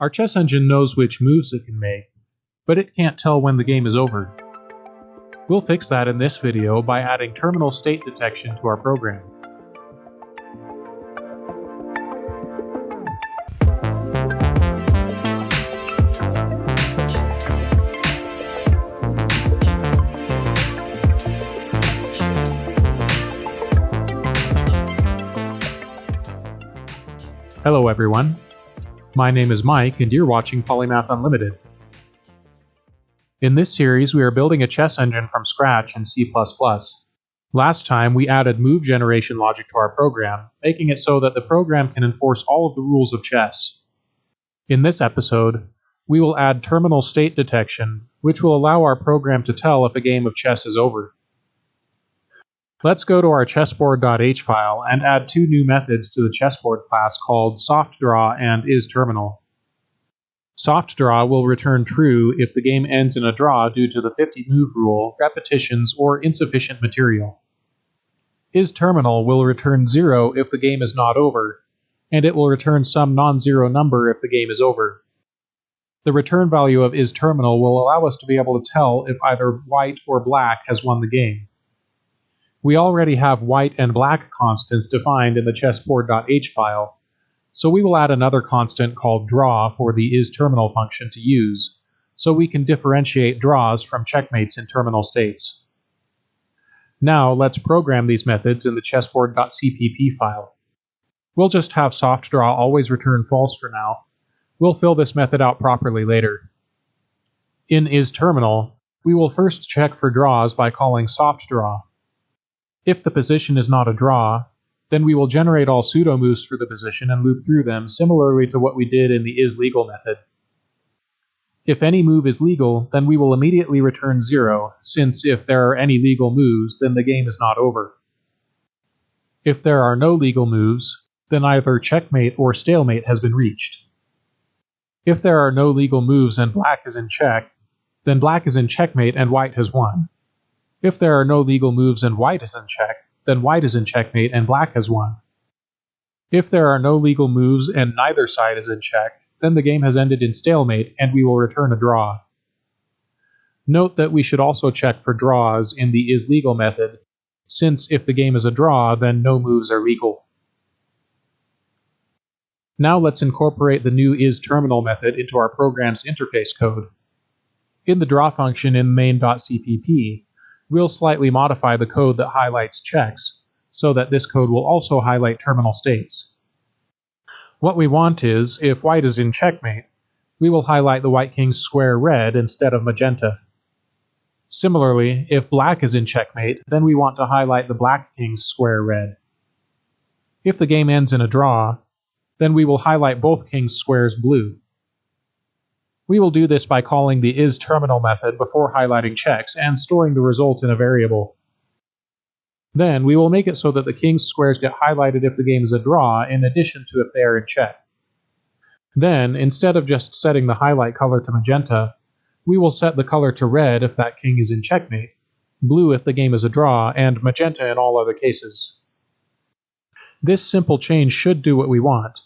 Our chess engine knows which moves it can make, but it can't tell when the game is over. We'll fix that in this video by adding terminal state detection to our program. Hello everyone, my name is Mike and you're watching Polymath Unlimited. In this series we are building a chess engine from scratch in C++. Last time we added move generation logic to our program, making it so that the program can enforce all of the rules of chess. In this episode, we will add terminal state detection, which will allow our program to tell if a game of chess is over. Let's go to our chessboard.h file and add two new methods to the chessboard class called softDraw and isTerminal. SoftDraw will return true if the game ends in a draw due to the 50 move rule, repetitions, or insufficient material. isTerminal will return 0 if the game is not over, and it will return some non-zero number if the game is over. The return value of isTerminal will allow us to be able to tell if either white or black has won the game. We already have white and black constants defined in the chessboard.h file, so we will add another constant called draw for the isTerminal function to use, so we can differentiate draws from checkmates in terminal states. Now let's program these methods in the chessboard.cpp file. We'll just have softDraw always return false for now. We'll fill this method out properly later. In isTerminal, we will first check for draws by calling softDraw. If the position is not a draw, then we will generate all pseudo-moves for the position and loop through them similarly to what we did in the isLegal method. If any move is legal, then we will immediately return 0, since if there are any legal moves, then the game is not over. If there are no legal moves, then either checkmate or stalemate has been reached. If there are no legal moves and black is in check, then black is in checkmate and white has won. If there are no legal moves and white is in check, then white is in checkmate and black has won. If there are no legal moves and neither side is in check, then the game has ended in stalemate and we will return a draw. Note that we should also check for draws in the isLegal method, since if the game is a draw, then no moves are legal. Now let's incorporate the new isTerminal method into our program's interface code. In the draw function in main.cpp, we'll slightly modify the code that highlights checks, so that this code will also highlight terminal states. What we want is, if white is in checkmate, we will highlight the white king's square red instead of magenta. Similarly, if black is in checkmate, then we want to highlight the black king's square red. If the game ends in a draw, then we will highlight both king's squares blue. We will do this by calling the isTerminal method before highlighting checks and storing the result in a variable. Then we will make it so that the king's squares get highlighted if the game is a draw in addition to if they are in check. Then, instead of just setting the highlight color to magenta, we will set the color to red if that king is in checkmate, blue if the game is a draw, and magenta in all other cases. This simple change should do what we want.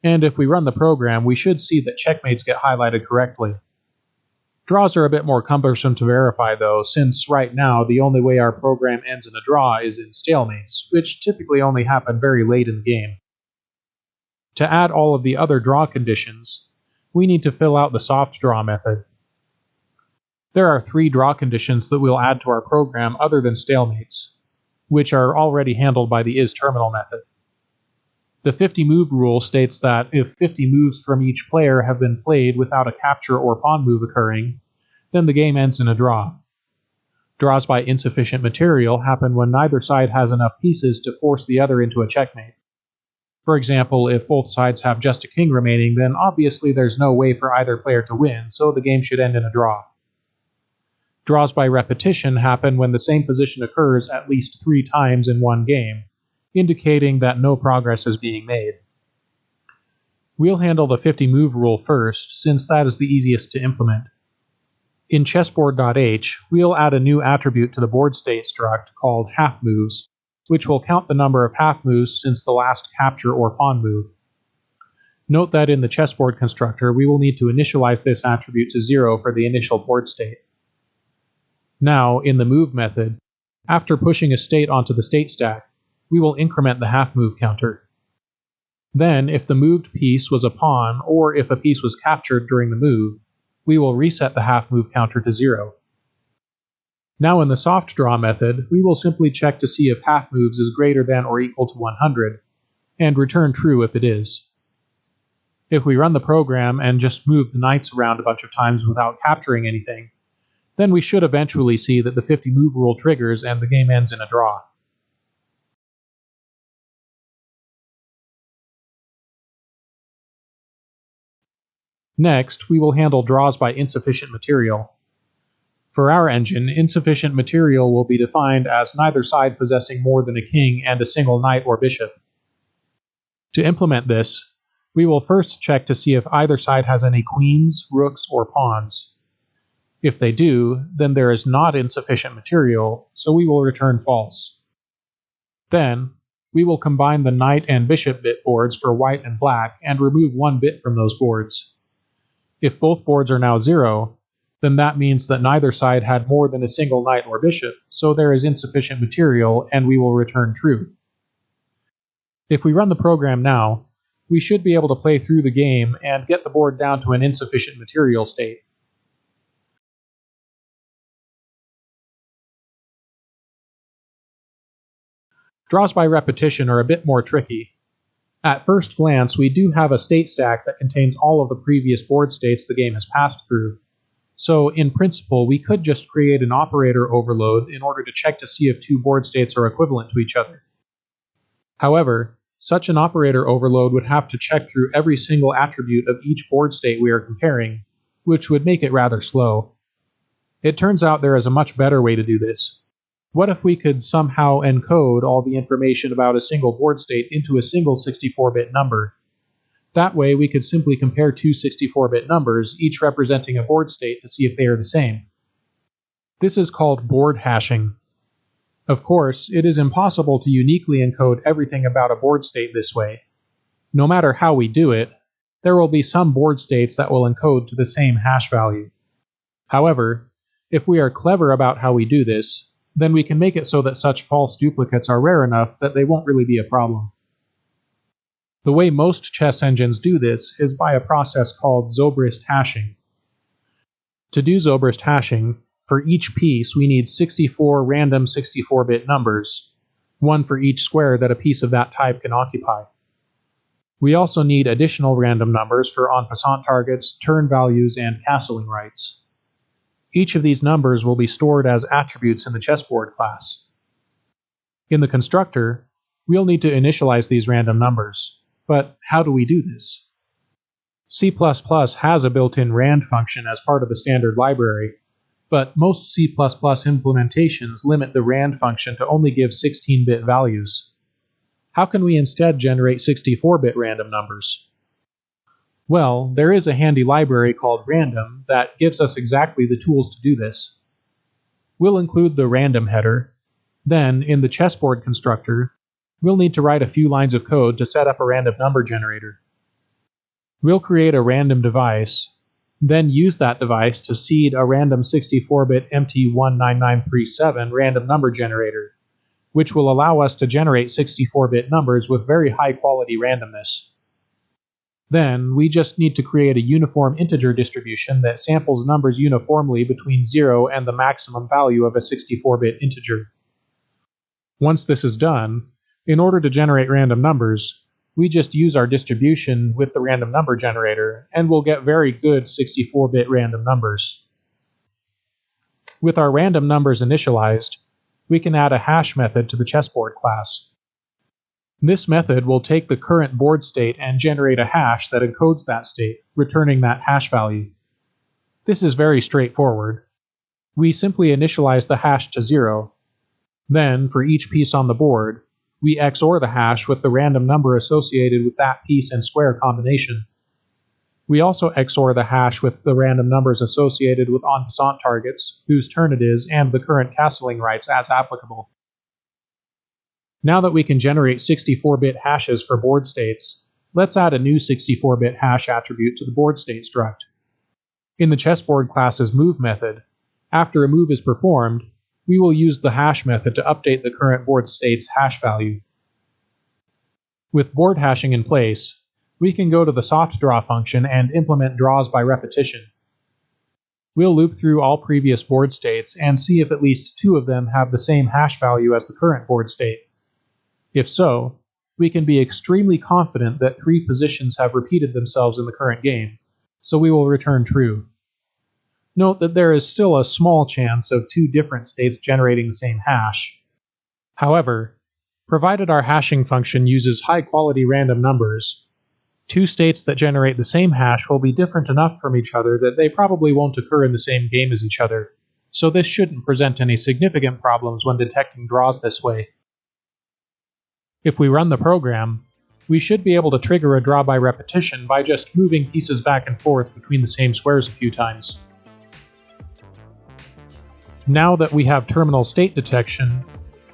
And if we run the program, we should see that checkmates get highlighted correctly. Draws are a bit more cumbersome to verify though, since right now the only way our program ends in a draw is in stalemates, which typically only happen very late in the game. To add all of the other draw conditions, we need to fill out the softDraw method. There are 3 draw conditions that we'll add to our program other than stalemates, which are already handled by the isTerminal method. The 50 move rule states that if 50 moves from each player have been played without a capture or pawn move occurring, then the game ends in a draw. Draws by insufficient material happen when neither side has enough pieces to force the other into a checkmate. For example, if both sides have just a king remaining, then obviously there's no way for either player to win, so the game should end in a draw. Draws by repetition happen when the same position occurs at least 3 times in one game, indicating that no progress is being made. We'll handle the 50 move rule first, since that is the easiest to implement. In chessboard.h, we'll add a new attribute to the board state struct called half moves, which will count the number of half moves since the last capture or pawn move. Note that in the chessboard constructor, we will need to initialize this attribute to 0 for the initial board state. Now, in the move method, after pushing a state onto the state stack, we will increment the half move counter. Then, if the moved piece was a pawn, or if a piece was captured during the move, we will reset the half move counter to 0. Now in the soft draw method, we will simply check to see if half moves is greater than or equal to 100, and return true if it is. If we run the program and just move the knights around a bunch of times without capturing anything, then we should eventually see that the 50 move rule triggers and the game ends in a draw. Next, we will handle draws by insufficient material. For our engine, insufficient material will be defined as neither side possessing more than a king and a single knight or bishop. To implement this, we will first check to see if either side has any queens, rooks, or pawns. If they do, then there is not insufficient material, so we will return false. Then, we will combine the knight and bishop bit boards for white and black and remove one bit from those boards. If both boards are now 0, then that means that neither side had more than a single knight or bishop, so there is insufficient material and we will return true. If we run the program now, we should be able to play through the game and get the board down to an insufficient material state. Draws by repetition are a bit more tricky. At first glance, we do have a state stack that contains all of the previous board states the game has passed through. So, in principle, we could just create an operator overload in order to check to see if two board states are equivalent to each other. However, such an operator overload would have to check through every single attribute of each board state we are comparing, which would make it rather slow. It turns out there is a much better way to do this. What if we could somehow encode all the information about a single board state into a single 64-bit number? That way, we could simply compare two 64-bit numbers, each representing a board state, to see if they are the same. This is called board hashing. Of course, it is impossible to uniquely encode everything about a board state this way. No matter how we do it, there will be some board states that will encode to the same hash value. However, if we are clever about how we do this, then we can make it so that such false duplicates are rare enough that they won't really be a problem. The way most chess engines do this is by a process called Zobrist hashing. To do Zobrist hashing, for each piece we need 64 random 64-bit numbers, one for each square that a piece of that type can occupy. We also need additional random numbers for en passant targets, turn values, and castling rights. Each of these numbers will be stored as attributes in the chessboard class. In the constructor, we'll need to initialize these random numbers. But how do we do this? C++ has a built-in rand function as part of the standard library, but most C++ implementations limit the rand function to only give 16-bit values. How can we instead generate 64-bit random numbers? Well, there is a handy library called random that gives us exactly the tools to do this. We'll include the random header. Then, in the chessboard constructor, we'll need to write a few lines of code to set up a random number generator. We'll create a random device, then use that device to seed a random 64-bit MT19937 random number generator, which will allow us to generate 64-bit numbers with very high-quality randomness. Then, we just need to create a uniform integer distribution that samples numbers uniformly between 0 and the maximum value of a 64-bit integer. Once this is done, in order to generate random numbers, we just use our distribution with the random number generator, and we'll get very good 64-bit random numbers. With our random numbers initialized, we can add a hash method to the chessboard class. This method will take the current board state and generate a hash that encodes that state, returning that hash value. This is very straightforward. We simply initialize the hash to 0. Then, for each piece on the board, we XOR the hash with the random number associated with that piece and square combination. We also XOR the hash with the random numbers associated with en passant targets, whose turn it is, and the current castling rights as applicable. Now that we can generate 64-bit hashes for board states, let's add a new 64-bit hash attribute to the board state struct. In the chessboard class's move method, after a move is performed, we will use the hash method to update the current board state's hash value. With board hashing in place, we can go to the soft draw function and implement draws by repetition. We'll loop through all previous board states and see if at least 2 of them have the same hash value as the current board state. If so, we can be extremely confident that 3 positions have repeated themselves in the current game, so we will return true. Note that there is still a small chance of 2 different states generating the same hash. However, provided our hashing function uses high-quality random numbers, 2 states that generate the same hash will be different enough from each other that they probably won't occur in the same game as each other, so this shouldn't present any significant problems when detecting draws this way. If we run the program, we should be able to trigger a draw by repetition by just moving pieces back and forth between the same squares a few times. Now that we have terminal state detection,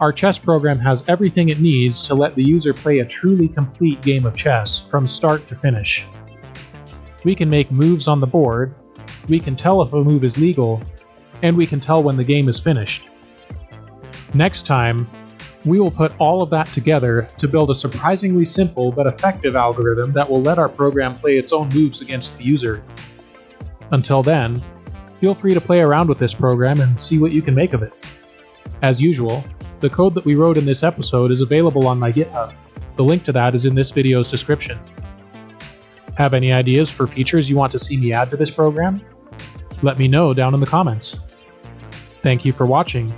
our chess program has everything it needs to let the user play a truly complete game of chess from start to finish. We can make moves on the board, we can tell if a move is legal, and we can tell when the game is finished. Next time, we will put all of that together to build a surprisingly simple but effective algorithm that will let our program play its own moves against the user. Until then, feel free to play around with this program and see what you can make of it. As usual, the code that we wrote in this episode is available on my GitHub. The link to that is in this video's description. Have any ideas for features you want to see me add to this program? Let me know down in the comments. Thank you for watching.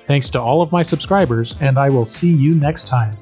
Thanks to all of my subscribers, and I will see you next time.